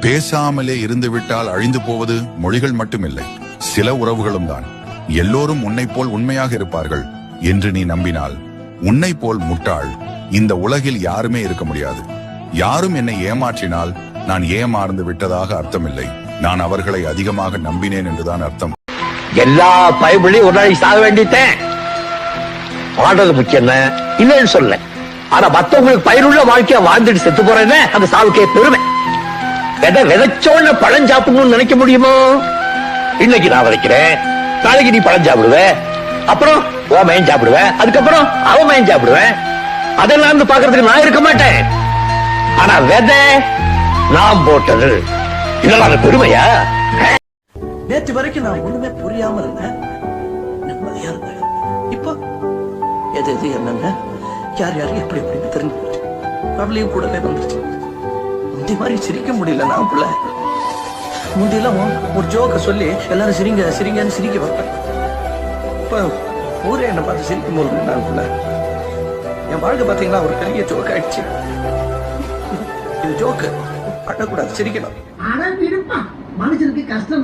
பேசாமலே இருந்துவிட்டால் அழிந்து போவது மொழிகள் மட்டுமில்லை, சில உறவுகளும் தான். எல்லோரும் உன்னை போல் உண்மையாக இருப்பார்கள் என்று நீ நம்பினால் உன்னை போல் முட்டாள் இந்த உலகில் யாருமே இருக்க முடியாது. யாரும் என்னை ஏமாற்றினால் நான் ஏமாறந்து விட்டதாக அர்த்தமில்லை, நான் அவர்களை அதிகமாக நம்பினேன் என்றுதான் அர்த்தம். எல்லா பைபிளையும் ஒரு நாளைக்கு சாக வேண்டிட்டேன். வாழ்றது முக்கியம் இல்லைன்னு சொல்ல, ஆனா மத்தவங்களுக்கு பயிருள்ள வாழ்க்கைய வாழ்ந்துட்டு செத்து போறேன்னு அந்த சாவுக்கே பெருமை. விதைச்சோன்னு பழம் சாப்பிடணும்னு நினைக்க முடியுமோ? இன்னைக்கு நான் விதைக்கிறேன், நாளைக்கு நீ பழம் சாப்பிடுவ, அப்புறம் ஓ மயன் சாப்பிடுவேன், அதுக்கப்புறம் அவன் மயன் சாப்பிடுவேன். அதெல்லாம் வந்து பாக்குறதுக்கு நான் இருக்க மாட்டேன். ஆனா விதை நான் போட்டது, இதெல்லாம் பெருமையா? நேற்று வரைக்கும் நான் ஒண்ணுமே புரியாம இருந்தேன், நிம்மதியா இருந்தேன். இப்போ எது எது என்னங்க யார் யாரு எப்படி எப்படின்னு தெரிஞ்சு போச்சு. அவளையும் கூடவே வந்துருச்சு. முந்தி மாதிரி சிரிக்க முடியல. நான் புள்ள முந்தியெல்லாம் ஒரு ஜோக்க சொல்லி எல்லாரும் சிரிங்க சிரிங்கன்னு சிரிக்க வைப்பேன். இப்ப ஊரே என்னை பார்த்து சிரிக்கும் போது நான் புள்ள என் வாழ்க்கை பார்த்தீங்களா ஒரு பெரிய ஜோக் ஆயிடுச்சு. இது ஜோக்கு பண்ணக்கூடாது, சிரிக்கணும். மனுஷனுக்கு கஷ்டம்